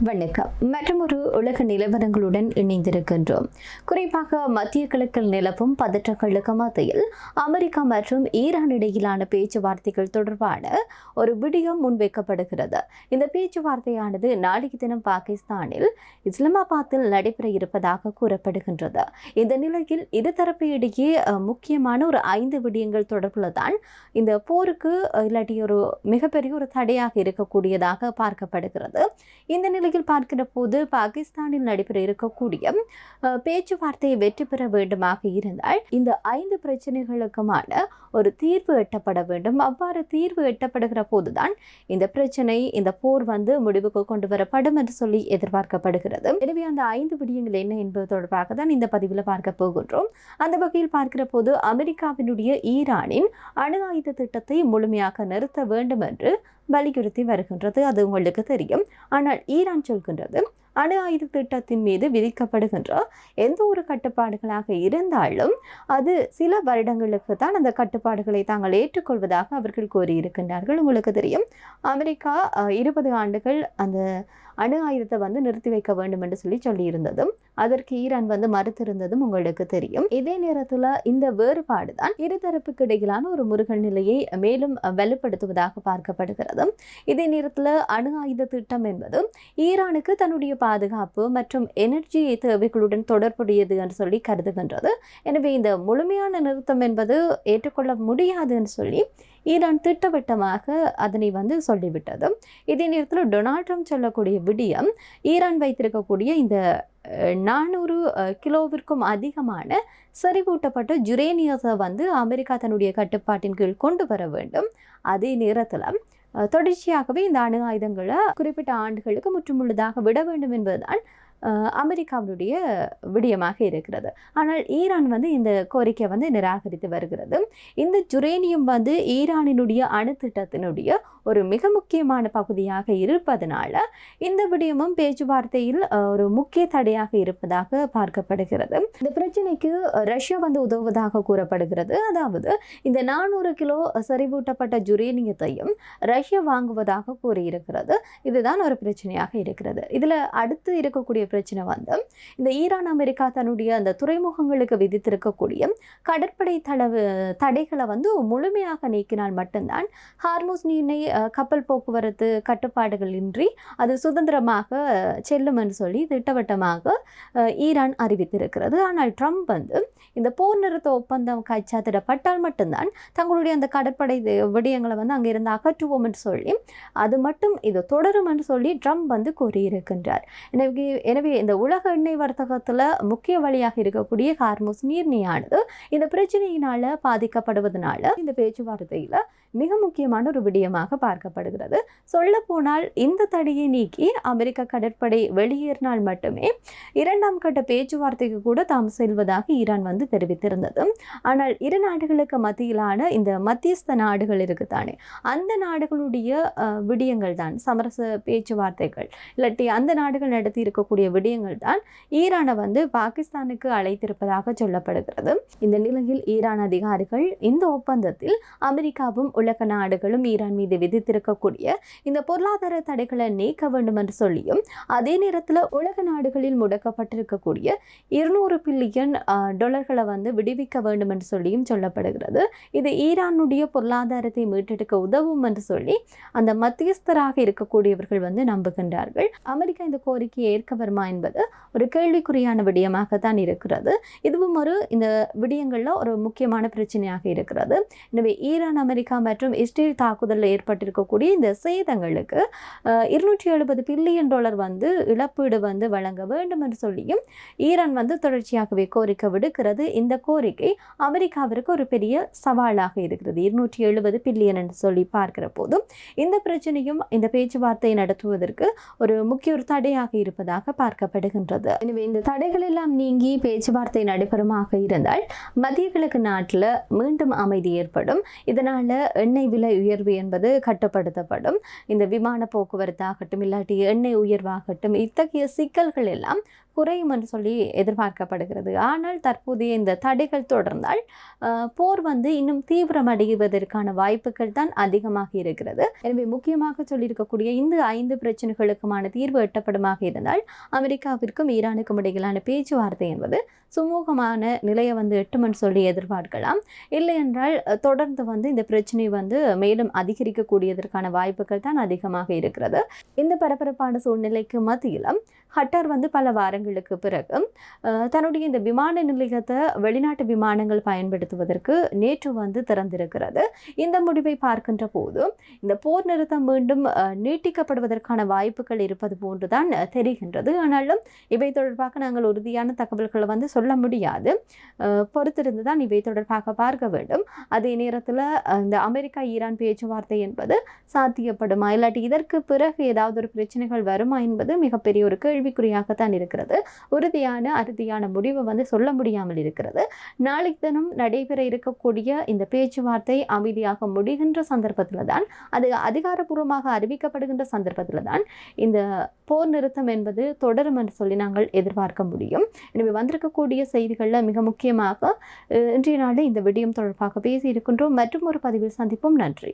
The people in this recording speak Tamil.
வணக்கம். மற்றொரு உலக நிலவரங்களுடன் இணைந்திருக்கின்றோம். குறிப்பாக மத்திய கிழக்கில் நிலவும் பதற்றங்களுக்கு மத்தியில் அமெரிக்கா மற்றும் ஈரான் இடையிலான பேச்சுவார்த்தைகள் தொடர்பான ஒரு விடயம் முன்வைக்கப்படுகிறது. இந்த பேச்சுவார்த்தையானது நாளைய தினம் பாகிஸ்தானில் இஸ்லாமாபாத்தில் நடைபெற இருப்பதாக கூறப்படுகின்றது. இந்த நிலையில் இருதரப்பு இடையே முக்கியமான ஒரு 5 விடயங்கள் தொடர்பில் தான் இந்த போருக்கு இல்லாட்டி ஒரு மிகப்பெரிய ஒரு தடையாக இருக்கக்கூடியதாக பார்க்கப்படுகிறது. இந்த நிலையில் பார்க்கிற போது பாகிஸ்தானில் நடைபெற இருக்கக்கூடிய பேச்சுவார்த்தையை வெற்றி பெற வேண்டுமாக இருந்தால் இந்த 5 பிரச்சனைகளுக்குமான ஒரு தீர்வு எட்டப்பட வேண்டும். அவ்வாறு தீர்வு எட்டப்படுகிற போதுதான் இந்த பிரச்சனை, இந்த போர் முடிவுக்கு கொண்டு வரப்படும் என்று சொல்லி எதிர்பார்க்கப்படுகிறது. எனவே அந்த 5 விடயங்கள் என்ன என்பது தொடர்பாக தான் இந்த பதிவில் பார்க்க போகின்றோம். அந்த வகையில் பார்க்கிற போது அமெரிக்காவினுடைய ஈரானின் அணு ஆயுத திட்டத்தை முழுமையாக நிறுத்த வேண்டும் என்று வலியுறுத்தி வருகின்றது. அது உங்களுக்கு தெரியும். ஆனால் ஈரான் சொல்கின்றது, அணு ஆயுத திட்டத்தின் மீது விதிக்கப்படுகின்ற எந்த ஒரு கட்டுப்பாடுகளாக இருந்தாலும் அது சில வருடங்களுக்கு தான் அந்த கட்டுப்பாடுகளை தாங்கள் ஏற்றுக்கொள்வதாக அவர்கள் கூறியிருக்கின்றார்கள். உங்களுக்கு தெரியும், அமெரிக்கா 20 ஆண்டுகள் அந்த அணு ஆயுதத்தை நிறுத்தி வைக்க வேண்டும் என்று சொல்லியிருந்ததும் அதற்கு ஈரான் மறுத்திருந்ததும் உங்களுக்கு தெரியும். இதே நேரத்தில் இந்த வேறுபாடு தான் இருதரப்புக்கு இடையிலான ஒரு முருகல் நிலையை மேலும் வலுப்படுத்துவதாக பார்க்கப்படுகிறது. இதே நேரத்தில் அணு ஆயுத திட்டம் என்பது ஈரானுக்கு தன்னுடைய பாதுகாப்பு மற்றும் எனர்ஜி தேவைகளுடன் தொடர்புடையது என்று சொல்லி கருதுகின்றது. எனவே இந்த முழுமையான நிறுத்தம் என்பது ஏற்றுக்கொள்ள முடியாது என்று சொல்லி ஈரான் திட்டவட்டமாக அதனை சொல்லிவிட்டது. இதே நேரத்தில் டொனால்ட் ட்ரம்ப் சொல்லக்கூடிய விடயம், ஈரான் வைத்திருக்கக்கூடிய இந்த 400 கிலோவிற்கும் அதிகமான செறிவூட்டப்பட்ட யுரேனியத்தை அமெரிக்கா தன்னுடைய கட்டுப்பாட்டின் கீழ் கொண்டு வர வேண்டும். அதே நேரத்தில் தொடர்ச்சியாகவே இந்த அணு ஆயுதங்களை குறிப்பிட்ட ஆண்டுகளுக்கு முற்றுமுழுதாக விட வேண்டும் என்பதுதான் அமெரிக்காவுடைய விடயமாக இருக்கிறது. ஆனால் ஈரான் இந்த கோரிக்கை நிராகரித்து வருகிறது. இந்த யுரேனியம் ஈரானினுடைய அணு திட்டத்தினுடைய ஒரு மிக முக்கியமான பகுதியாக இருப்பதனால இந்த விடயமும் பேச்சுவார்த்தையில் ஒரு முக்கிய தடையாக இருப்பதாக பார்க்கப்படுகிறது. இந்த பிரச்சனைக்கு ரஷ்யா உதவுவதாக கூறப்படுகிறது. அதாவது இந்த 400 கிலோ செறிவூட்டப்பட்ட யுரேனியத்தையும் ரஷ்யா வாங்குவதாக கூறியிருக்கிறது. இதுதான் ஒரு பிரச்சனையாக இருக்கிறது. இதில் அடுத்து இருக்கக்கூடிய பிரச்சனை இந்த ஈரான் அமெரிக்கா தன்னுடைய அந்த துறைமுகங்களுக்கு விதித்திருக்கக்கூடிய கடற்படை தடைகளை முழுமையாக நீக்கினால் மட்டும்தான் ஹார்முஸ் நீரிணை கப்பல் போக்குவரத்து கட்டுப்பாடுகள் இன்றி அது சுதந்திரமாக செல்லும் என்று சொல்லி திட்டவட்டமாக ஈரான் அறிவித்திருக்கிறது. ஆனால் ட்ரம்ப் இந்த போர் நிறுத்த ஒப்பந்தம் கைச்சாத்திடப்பட்டால் மட்டும்தான் தங்களுடைய அந்த கடற்படை விடயங்களை அங்கிருந்து அகற்றுவோம் என்று சொல்லி அது மட்டும் இது தொடரும் என்று சொல்லி ட்ரம்ப் கூறியிருக்கின்றார். எனவே இந்த உலக எண்ணெய் வர்த்தகத்தில் முக்கிய வழியாக இருக்கக்கூடிய ஹார்முஸ் நீர்நிலையானது இந்த பிரச்சனையினால பாதிக்கப்படுவதனால இந்த பேச்சுவார்த்தையில் மிக முக்கியமான ஒரு விடயமாக பார்க்கப்படுகிறது. சொல்ல போனால் இந்த தடையை நீக்கி அமெரிக்க கடற்படை வெளியேறினால் மட்டுமே 2ஆம் கட்ட பேச்சுவார்த்தைக்கு கூட தாம் செல்வதாக ஈரான் தெரிவித்திருந்தது. ஆனால் இரு நாடுகளுக்கு மத்தியிலான இந்த மத்தியஸ்த நாடுகள் இருக்குதானே, அந்த நாடுகளுடைய விடயங்கள் தான் சமரச பேச்சுவார்த்தைகள் இல்லாட்டி அந்த நாடுகள் நடத்தி இருக்கக்கூடிய விடயங்கள் தான் ஈரானை பாகிஸ்தானுக்கு அழைத்திருப்பதாக சொல்லப்படுகிறது. இந்த நிலையில் ஈரான் அதிகாரிகள் இந்த ஒப்பந்தத்தில் அமெரிக்காவும் உலக நாடுகளும் ஈரான் மீது விதித்திருக்கக்கூடிய இந்த பொருளாதார தடைகளை நீக்க வேண்டும் என்று சொல்லியும், அதே நேரத்தில் உலக நாடுகளில் முடக்கப்பட்டிருக்கக்கூடிய 200 பில்லியன் டாலர்களை விடுவிக்க வேண்டும் என்று சொல்லியும் சொல்லப்படுகிறது. இது ஈரானுடைய பொருளாதாரத்தை மீட்டெடுக்க உதவும் என்று சொல்லி அந்த மத்தியஸ்தராக இருக்கக்கூடியவர்கள் நம்புகின்றார்கள். அமெரிக்கா இந்த கோரிக்கையை ஏற்க வருமா என்பது ஒரு கேள்விக்குறியான விடயமாகத்தான் இருக்கிறது. இதுவும் இந்த விடயங்கள்ல ஒரு முக்கியமான பிரச்சனையாக இருக்கிறது. எனவே ஈரான் அமெரிக்கா மற்றும் இஸ்ரேல் தாக்குதலில் ஏற்பட்டிருக்கக்கூடிய இந்த சேதங்களுக்கு 270 பில்லியன் டாலர் இழப்பீடு வழங்க வேண்டும் என்று சொல்லியும் ஈரான் தொடர்ச்சியாகவே கோரிக்கை விடுக்கிறது. இந்த கோரிக்கை அமெரிக்காவிற்கு ஒரு பெரிய சவாலாக இருக்கிறது. 270 பில்லியன் என்று சொல்லி பார்க்கிற போதும் இந்த பிரச்சனையும் இந்த பேச்சுவார்த்தை நடத்துவதற்கு ஒரு முக்கிய ஒரு தடையாக இருப்பதாக பார்க்கப்படுகின்றது. எனவே இந்த தடைகள் எல்லாம் நீங்கி பேச்சுவார்த்தை நடைபெறுமாக இருந்தால் மத்திய கிழக்கு நாட்டில் மீண்டும் அமைதி ஏற்படும். இதனால எண்ணெய் விலை உயர்வு என்பது கட்டுப்படுத்தப்படும். இந்த விமான போக்குவரத்து ஆகட்டும் இல்லாட்டி எண்ணெய் உயர்வாகட்டும் இத்தகைய சிக்கல்கள் எல்லாம் குறையும் என்று சொல்லி எதிர்பார்க்கப்படுகிறது. ஆனால் தற்போதைய இந்த தடைகள் தொடர்ந்தால் போர் வந்து இன்னும் தீவிரமடைவதற்கான வாய்ப்புகள் தான் அதிகமாக இருக்கிறது. எனவே முக்கியமாக சொல்லியிருக்கக்கூடிய இந்த 5 பிரச்சனைகளுக்குமான தீர்வு எட்டப்படுமாக இருந்தால் அமெரிக்காவிற்கும் ஈரானுக்கும் இடையிலான பேச்சுவார்த்தை என்பது சுமூகமான நிலையை வந்து எட்டுமென்று சொல்லி எதிர்பார்க்கலாம். இல்லை என்றால் தொடர்ந்து வந்து இந்த பிரச்சனை வந்து மேலும் அதிகரிக்கக்கூடியதற்கான வாய்ப்புகள் தான் அதிகமாக இருக்கிறது. இந்த பரபரப்பான சூழ்நிலைக்கு மத்தியிலும் கட்டார் வந்து பல வாரங்களுக்கு பிறகு தன்னுடைய இந்த விமான நிலையத்தை வெளிநாட்டு விமானங்கள் பயன்படுத்துவதற்கு நேற்று வந்து திறந்திருக்கிறது. இந்த முடிவை பார்க்கின்ற போது இந்த போர் நிறுத்தம் மீண்டும் நீட்டிக்கப்படுவதற்கான வாய்ப்புகள் இருப்பது போன்றுதான் தெரிகின்றது. ஆனாலும் இவை தொடர்பாக நாங்கள் உறுதியான தகவல்களை வந்து சொல்ல முடியாது. பொறுத்திருந்து தான் இவை தொடர்பாக பார்க்க வேண்டும். அதே நேரத்தில் இந்த அமெரிக்கா ஈரான் பேச்சுவார்த்தை என்பது சாத்தியப்படுமா, இல்லாட்டி இதற்கு பிறகு ஏதாவது ஒரு பிரச்சனைகள் வருமா என்பது மிகப்பெரிய ஒரு கேள்விக்குறியாகத்தான் இருக்கிறது. அறுதியான முடிவை வந்து சொல்ல முடியாமல் இருக்கிறது. நாளை தினம் நடைபெற இருக்கக்கூடிய இந்த பேச்சுவார்த்தை அமைதியாக முடிகின்ற சந்தர்ப்பத்தில் தான், அது அதிகாரப்பூர்வமாக அறிவிக்கப்படுகின்ற சந்தர்ப்பத்தில் தான் இந்த போர் நிறுத்தம் என்பது தொடரும் என்று சொல்லி நாங்கள் எதிர்பார்க்க முடியும். எனவே வந்திருக்கக்கூடிய செய்திகளில் மிக முக்கியமாக இன்றைய நாளில் இந்த விடயம் தொடர்பாக பேசி இருக்கின்றோம். மற்றும் ஒரு பதிவில் சந்திப்போம். நன்றி.